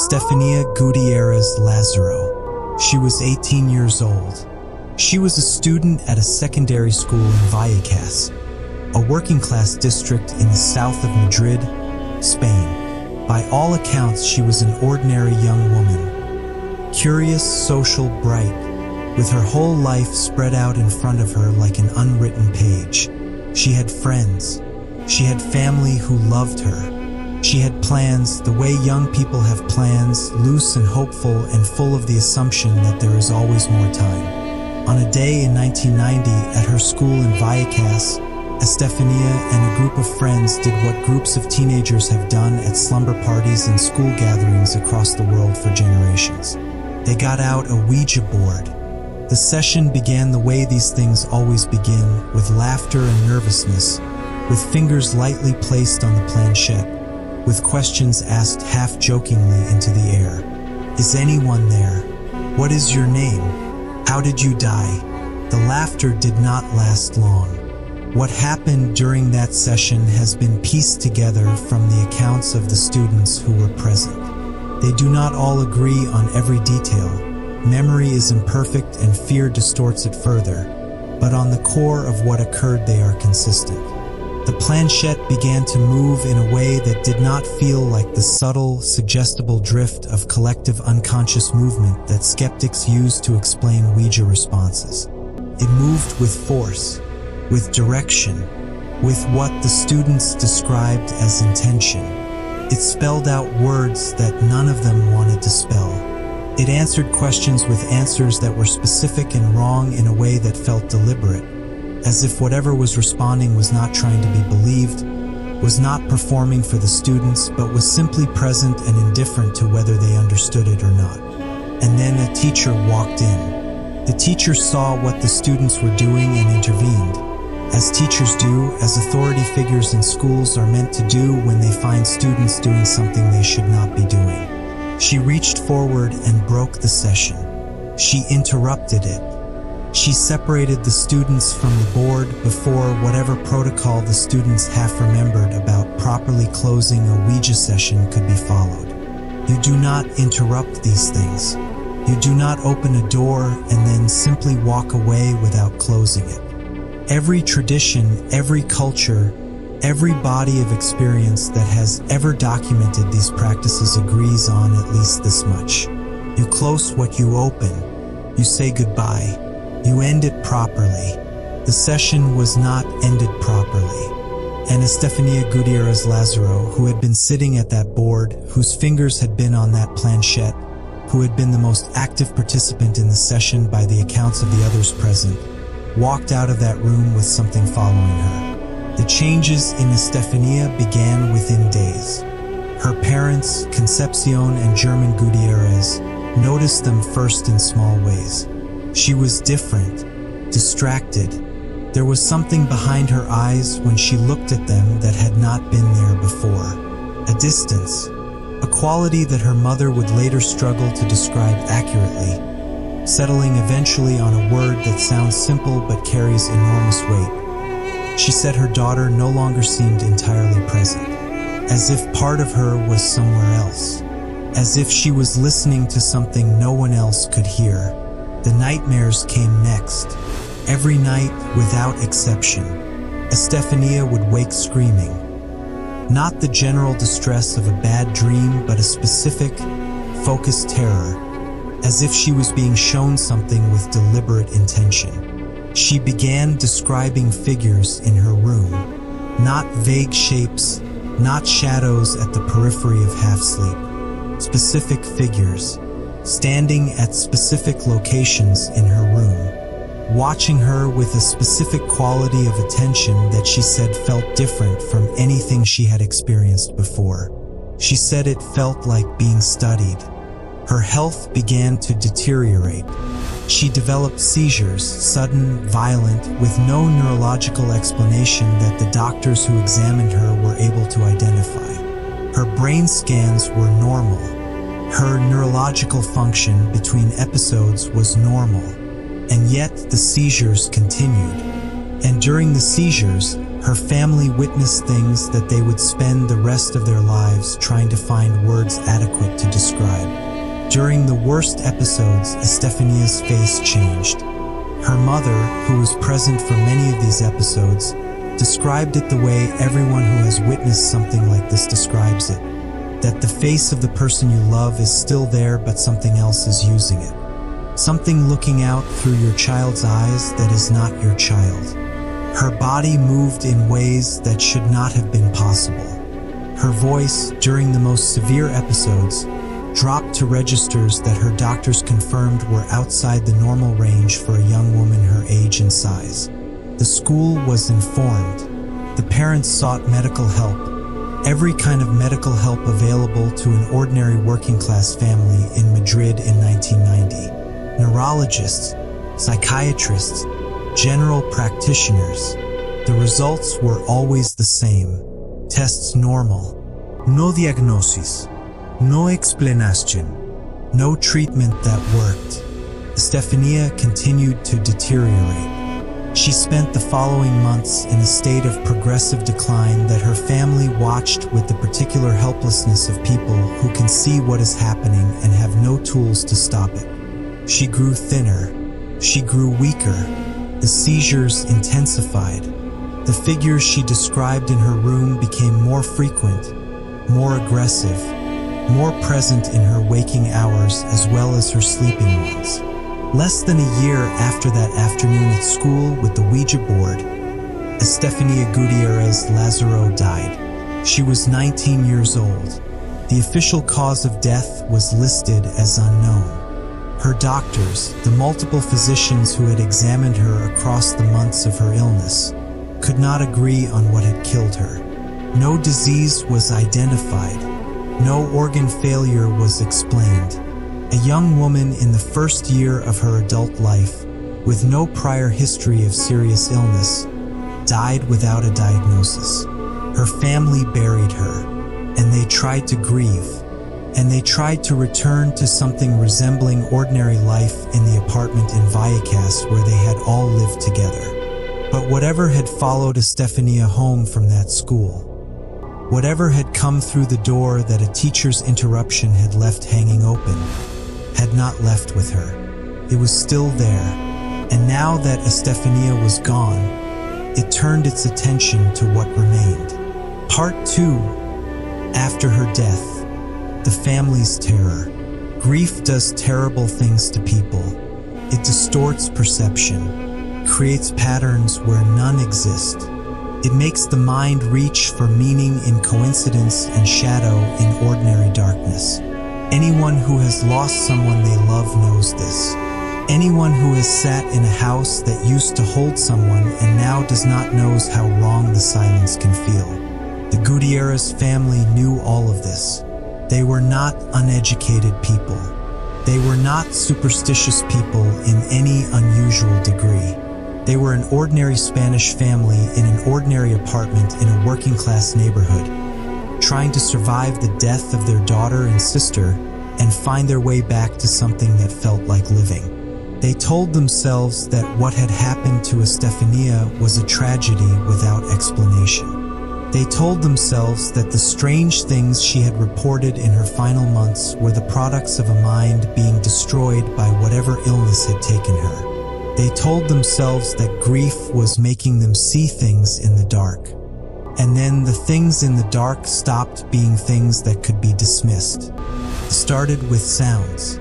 Estefania Gutierrez Lazaro. She was 18 years old. She was a student at a secondary school in Vallecas, a working-class district in the south of Madrid, Spain. By all accounts, she was an ordinary young woman. Curious, social, bright, with her whole life spread out in front of her like an unwritten page. She had friends. She had family who loved her. She had plans, the way young people have plans, loose and hopeful and full of the assumption that there is always more time. On a day in 1990 at her school in Vallecas, Estefania and a group of friends did what groups of teenagers have done at slumber parties and school gatherings across the world for generations. They got out a Ouija board. The session began the way these things always begin, with laughter and nervousness, with fingers lightly placed on the planchette, with questions asked half-jokingly into the air. Is anyone there? What is your name? How did you die? The laughter did not last long. What happened during that session has been pieced together from the accounts of the students who were present. They do not all agree on every detail. Memory is imperfect and fear distorts it further, but on the core of what occurred they are consistent. The planchette began to move in a way that did not feel like the subtle, suggestible drift of collective unconscious movement that skeptics use to explain Ouija responses. It moved with force, with direction, with what the students described as intention. It spelled out words that none of them wanted to spell. It answered questions with answers that were specific and wrong in a way that felt deliberate, as if whatever was responding was not trying to be believed, was not performing for the students, but was simply present and indifferent to whether they understood it or not. And then a teacher walked in. The teacher saw what the students were doing and intervened, as teachers do, as authority figures in schools are meant to do when they find students doing something they should not be doing. She reached forward and broke the session. She interrupted it. She separated the students from the board before whatever protocol the students half remembered about properly closing a Ouija session could be followed. You do not interrupt these things. You do not open a door and then simply walk away without closing it. Every tradition, every culture, every body of experience that has ever documented these practices agrees on at least this much. You close what you open. You say goodbye. You end it properly. The session was not ended properly. And Estefania Gutierrez Lazaro, who had been sitting at that board, whose fingers had been on that planchette, who had been the most active participant in the session by the accounts of the others present, walked out of that room with something following her. The changes in Estefania began within days. Her parents, Concepcion and German Gutierrez, noticed them first in small ways. She was different, distracted. There was something behind her eyes when she looked at them that had not been there before. A distance, a quality that her mother would later struggle to describe accurately, settling eventually on a word that sounds simple but carries enormous weight. She said her daughter no longer seemed entirely present, as if part of her was somewhere else, as if she was listening to something no one else could hear. The nightmares came next. Every night, without exception, Estefania would wake screaming. Not the general distress of a bad dream, but a specific, focused terror, as if she was being shown something with deliberate intention. She began describing figures in her room, not vague shapes, not shadows at the periphery of half-sleep, specific figures, standing at specific locations in her room, watching her with a specific quality of attention that she said felt different from anything she had experienced before. She said it felt like being studied. Her health began to deteriorate. She developed seizures, sudden, violent, with no neurological explanation that the doctors who examined her were able to identify. Her brain scans were normal. Her neurological function between episodes was normal, and yet the seizures continued. And during the seizures, her family witnessed things that they would spend the rest of their lives trying to find words adequate to describe. During the worst episodes, Estefania's face changed. Her mother, who was present for many of these episodes, described it the way everyone who has witnessed something like this describes it. That the face of the person you love is still there, but something else is using it. Something looking out through your child's eyes that is not your child. Her body moved in ways that should not have been possible. Her voice, during the most severe episodes, dropped to registers that her doctors confirmed were outside the normal range for a young woman her age and size. The school was informed. The parents sought medical help. Every kind of medical help available to an ordinary working-class family in Madrid in 1990. Neurologists, psychiatrists, general practitioners. The results were always the same. Tests normal. No diagnosis. No explanation. No treatment that worked. Estefania continued to deteriorate. She spent the following months in a state of progressive decline that her family watched with the particular helplessness of people who can see what is happening and have no tools to stop it. She grew thinner. She grew weaker. The seizures intensified. The figures she described in her room became more frequent, more aggressive, more present in her waking hours as well as her sleeping ones. Less than a year after that afternoon at school with the Ouija board, Estefania Gutierrez Lazaro died. She was 19 years old. The official cause of death was listed as unknown. Her doctors, the multiple physicians who had examined her across the months of her illness, could not agree on what had killed her. No disease was identified. No organ failure was explained. A young woman in the first year of her adult life, with no prior history of serious illness, died without a diagnosis. Her family buried her, and they tried to grieve, and they tried to return to something resembling ordinary life in the apartment in Vallecas where they had all lived together. But whatever had followed Estefania home from that school, whatever had come through the door that a teacher's interruption had left hanging open, had not left with her. It was still there, and now that Estefania was gone, it turned its attention to what remained. Part 2. After her death. The family's terror. Grief does terrible things to people. It distorts perception, creates patterns where none exist. It makes the mind reach for meaning in coincidence and shadow in ordinary darkness. Anyone who has lost someone they love knows this. Anyone who has sat in a house that used to hold someone and now does not knows how wrong the silence can feel. The Gutierrez family knew all of this. They were not uneducated people. They were not superstitious people in any unusual degree. They were an ordinary Spanish family in an ordinary apartment in a working-class neighborhood, trying to survive the death of their daughter and sister and find their way back to something that felt like living. They told themselves that what had happened to Estefania was a tragedy without explanation. They told themselves that the strange things she had reported in her final months were the products of a mind being destroyed by whatever illness had taken her. They told themselves that grief was making them see things in the dark. And then the things in the dark stopped being things that could be dismissed. It started with sounds.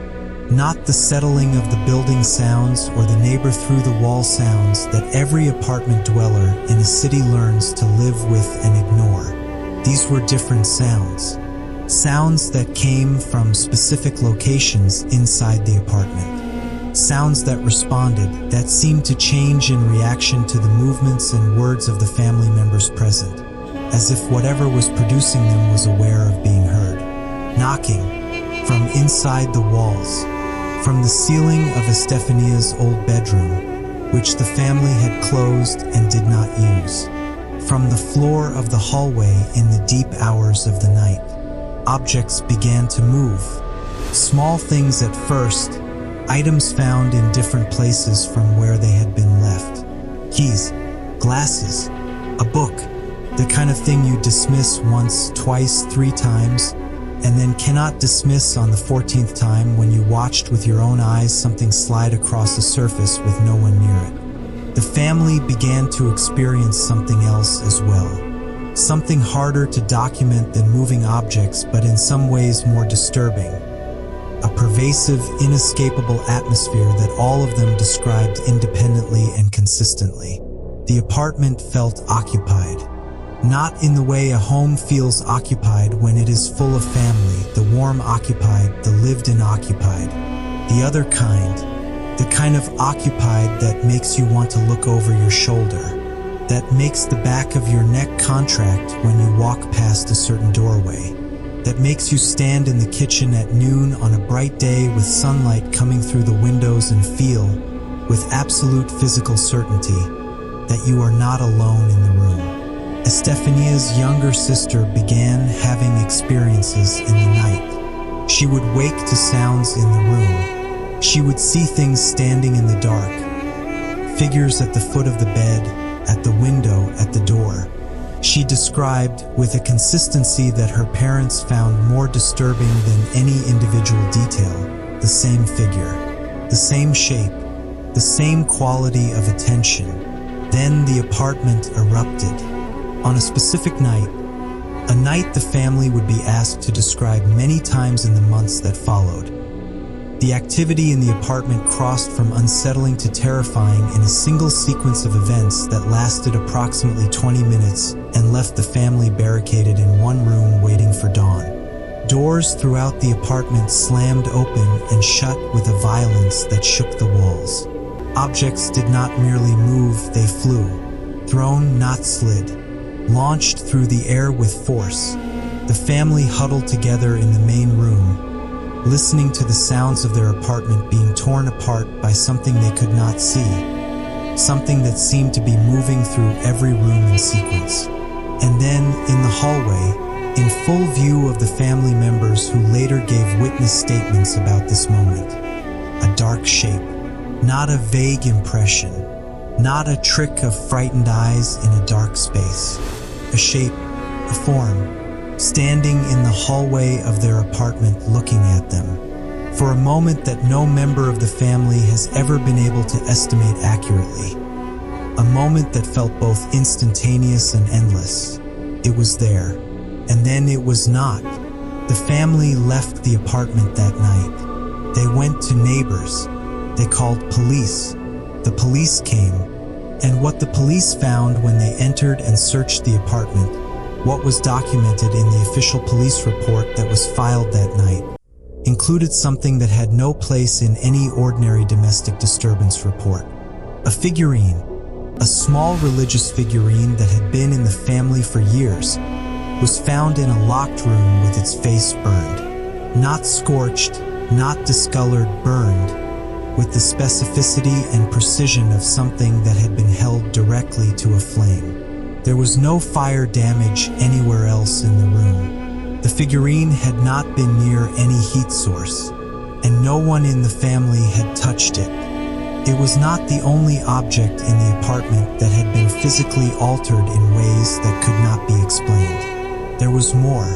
Not the settling of the building sounds or the neighbor through the wall sounds that every apartment dweller in a city learns to live with and ignore. These were different sounds. Sounds that came from specific locations inside the apartment. Sounds that responded, that seemed to change in reaction to the movements and words of the family members present, as if whatever was producing them was aware of being heard. Knocking from inside the walls. From the ceiling of Estefania's old bedroom, which the family had closed and did not use. From the floor of the hallway in the deep hours of the night, objects began to move. Small things at first, items found in different places from where they had been left. Keys, glasses, a book, the kind of thing you dismiss once, twice, 3 times, and then cannot dismiss on the 14th time when you watched with your own eyes something slide across the surface with no one near it. The family began to experience something else as well. Something harder to document than moving objects, but in some ways more disturbing. A pervasive, inescapable atmosphere that all of them described independently and consistently. The apartment felt occupied. Not in the way a home feels occupied when it is full of family, the warm occupied, the lived-in occupied. The other kind, the kind of occupied that makes you want to look over your shoulder, that makes the back of your neck contract when you walk past a certain doorway, that makes you stand in the kitchen at noon on a bright day with sunlight coming through the windows and feel, with absolute physical certainty, that you are not alone in the room. Estefania's younger sister began having experiences in the night. She would wake to sounds in the room. She would see things standing in the dark, figures at the foot of the bed, at the window, at the door. She described, with a consistency that her parents found more disturbing than any individual detail, the same figure, the same shape, the same quality of attention. Then the apartment erupted. On a specific night, a night the family would be asked to describe many times in the months that followed. The activity in the apartment crossed from unsettling to terrifying in a single sequence of events that lasted approximately 20 minutes and left the family barricaded in one room waiting for dawn. Doors throughout the apartment slammed open and shut with a violence that shook the walls. Objects did not merely move, they flew, thrown, not slid, launched through the air with force. The family huddled together in the main room, listening to the sounds of their apartment being torn apart by something they could not see, something that seemed to be moving through every room in sequence. And then, in the hallway, in full view of the family members who later gave witness statements about this moment, a dark shape, not a vague impression, not a trick of frightened eyes in a dark space, a shape, a form, standing in the hallway of their apartment looking at them, for a moment that no member of the family has ever been able to estimate accurately. A moment that felt both instantaneous and endless. It was there, and then it was not. The family left the apartment that night. They went to neighbors. They called police. The police came, and what the police found when they entered and searched the apartment, what was documented in the official police report that was filed that night, included something that had no place in any ordinary domestic disturbance report. A figurine, a small religious figurine that had been in the family for years, was found in a locked room with its face burned. Not scorched, not discolored, burned, with the specificity and precision of something that had been held directly to a flame. There was no fire damage anywhere else in the room. The figurine had not been near any heat source, and no one in the family had touched it. It was not the only object in the apartment that had been physically altered in ways that could not be explained. There was more,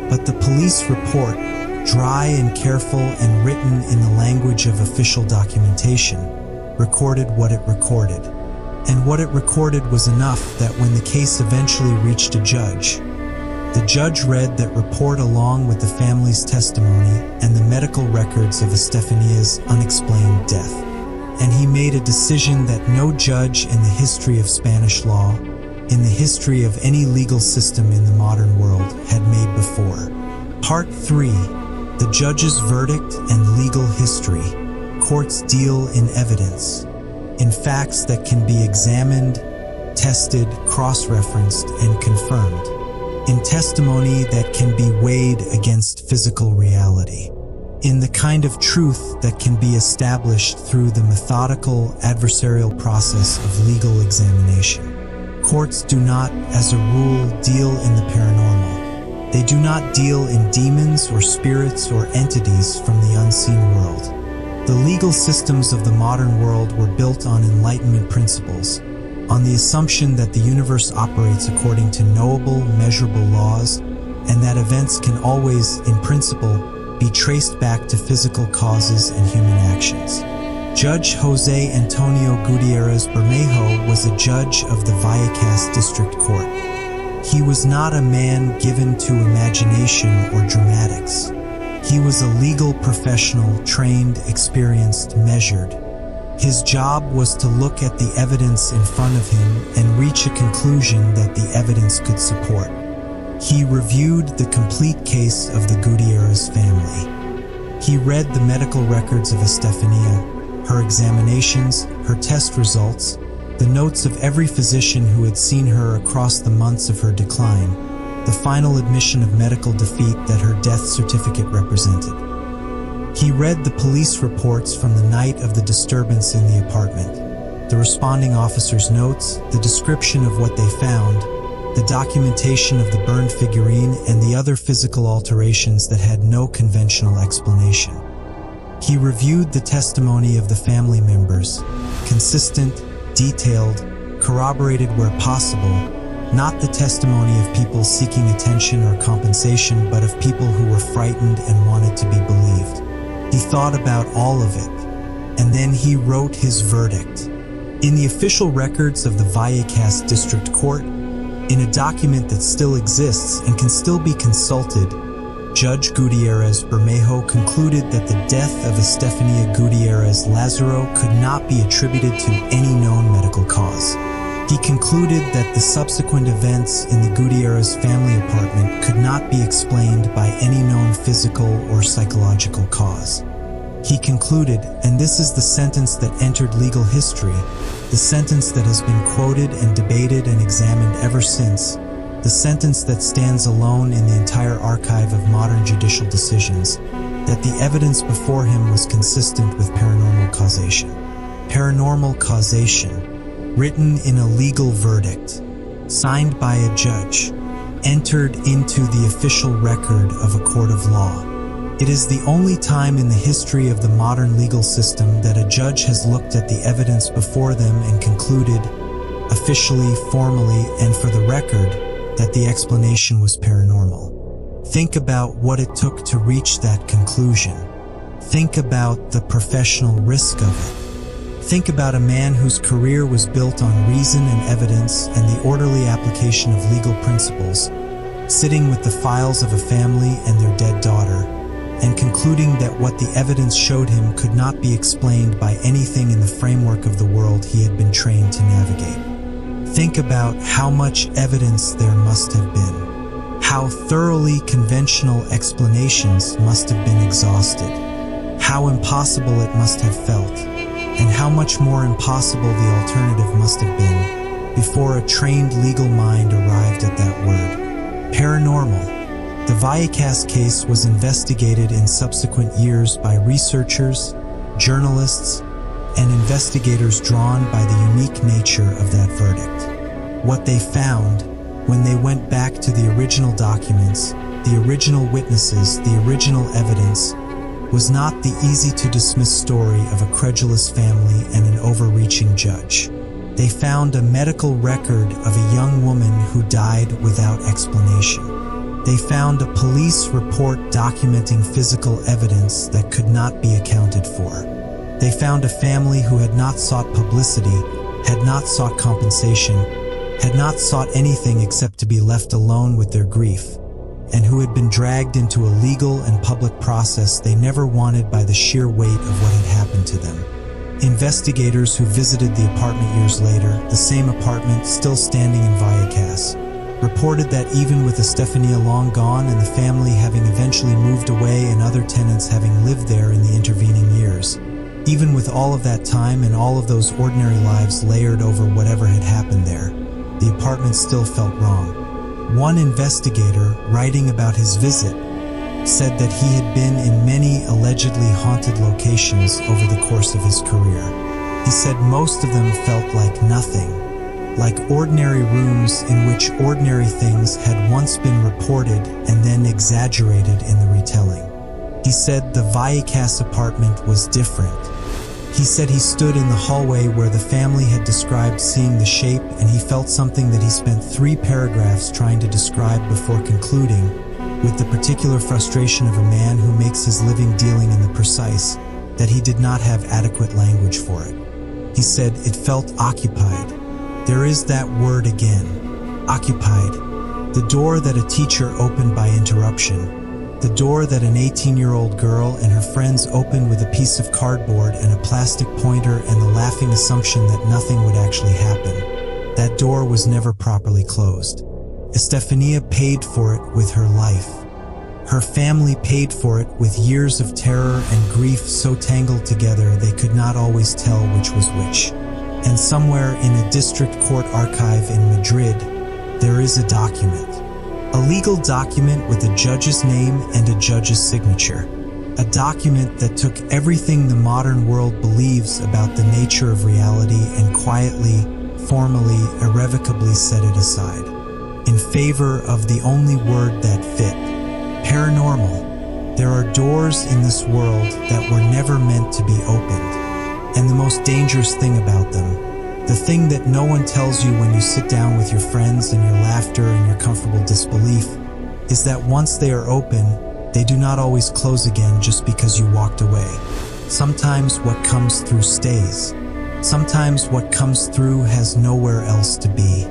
but the police report, dry and careful and written in the language of official documentation, recorded what it recorded. And what it recorded was enough that when the case eventually reached a judge, the judge read that report along with the family's testimony and the medical records of Estefania's unexplained death. And he made a decision that no judge in the history of Spanish law, in the history of any legal system in the modern world, had made before. Part 3. The judge's verdict and legal history. Courts deal in evidence, in facts that can be examined, tested, cross-referenced, and confirmed, in testimony that can be weighed against physical reality, in the kind of truth that can be established through the methodical, adversarial process of legal examination. Courts do not, as a rule, deal in the paranormal. They do not deal in demons or spirits or entities from the unseen world. The legal systems of the modern world were built on Enlightenment principles, on the assumption that the universe operates according to knowable, measurable laws, and that events can always, in principle, be traced back to physical causes and human actions. Judge Jose Antonio Gutierrez Bermejo was a judge of the Vallecas District Court. He was not a man given to imagination or dramatics. He was a legal professional, trained, experienced, measured. His job was to look at the evidence in front of him and reach a conclusion that the evidence could support. He reviewed the complete case of the Gutierrez family. He read the medical records of Estefania, her examinations, her test results, the notes of every physician who had seen her across the months of her decline, the final admission of medical defeat that her death certificate represented. He read the police reports from the night of the disturbance in the apartment, the responding officer's notes, the description of what they found, the documentation of the burned figurine, and the other physical alterations that had no conventional explanation. He reviewed the testimony of the family members, consistent, detailed, corroborated where possible, not the testimony of people seeking attention or compensation, but of people who were frightened and wanted to be believed. He thought about all of it, and then he wrote his verdict. In the official records of the Vallecas District Court, in a document that still exists and can still be consulted, Judge Gutierrez Bermejo concluded that the death of Estefania Gutierrez Lazaro could not be attributed to any known medical cause. He concluded that the subsequent events in the Gutierrez family apartment could not be explained by any known physical or psychological cause. He concluded, and this is the sentence that entered legal history, the sentence that has been quoted and debated and examined ever since, the sentence that stands alone in the entire archive of modern judicial decisions, that the evidence before him was consistent with paranormal causation. Paranormal causation, written in a legal verdict, signed by a judge, entered into the official record of a court of law. It is the only time in the history of the modern legal system that a judge has looked at the evidence before them and concluded, officially, formally, and for the record, that the explanation was paranormal. Think about what it took to reach that conclusion. Think about the professional risk of it. Think about a man whose career was built on reason and evidence and the orderly application of legal principles, sitting with the files of a family and their dead daughter, and concluding that what the evidence showed him could not be explained by anything in the framework of the world he had been trained to navigate. Think about how much evidence there must have been, how thoroughly conventional explanations must have been exhausted, how impossible it must have felt, and how much more impossible the alternative must have been before a trained legal mind arrived at that word. Paranormal. The Vallecas case was investigated in subsequent years by researchers, journalists, and investigators drawn by the unique nature of that verdict. What they found, when they went back to the original documents, the original witnesses, the original evidence, was not the easy-to-dismiss story of a credulous family and an overreaching judge. They found a medical record of a young woman who died without explanation. They found a police report documenting physical evidence that could not be accounted for. They found a family who had not sought publicity, had not sought compensation, had not sought anything except to be left alone with their grief, and who had been dragged into a legal and public process they never wanted by the sheer weight of what had happened to them. Investigators who visited the apartment years later, the same apartment still standing in Vallecas, reported that even with Estefania long gone and the family having eventually moved away and other tenants having lived there in the intervening years, even with all of that time and all of those ordinary lives layered over whatever had happened there, the apartment still felt wrong. One investigator, writing about his visit, said that he had been in many allegedly haunted locations over the course of his career. He said most of them felt like nothing, like ordinary rooms in which ordinary things had once been reported and then exaggerated in the retelling. He said the Vallecas apartment was different. He said he stood in the hallway where the family had described seeing the shape, and he felt something that he spent 3 paragraphs trying to describe before concluding, with the particular frustration of a man who makes his living dealing in the precise, that he did not have adequate language for it. He said it felt occupied. There is that word again, occupied. The door that a teacher opened by interruption. The door that an 18-year-old girl and her friends opened with a piece of cardboard and a plastic pointer and the laughing assumption that nothing would actually happen. That door was never properly closed. Estefania paid for it with her life. Her family paid for it with years of terror and grief so tangled together they could not always tell which was which. And somewhere in a district court archive in Madrid, there is a document. A legal document with a judge's name and a judge's signature. A document that took everything the modern world believes about the nature of reality and quietly, formally, irrevocably set it aside, in favor of the only word that fit, paranormal. There are doors in this world that were never meant to be opened. And the most dangerous thing about them, the thing that no one tells you when you sit down with your friends and your laughter and your comfortable disbelief, is that once they are open, they do not always close again just because you walked away. Sometimes what comes through stays. Sometimes what comes through has nowhere else to be.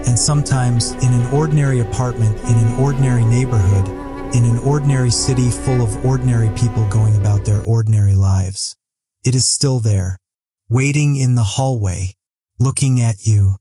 And sometimes in an ordinary apartment, in an ordinary neighborhood, in an ordinary city full of ordinary people going about their ordinary lives, it is still there, waiting in the hallway, looking at you.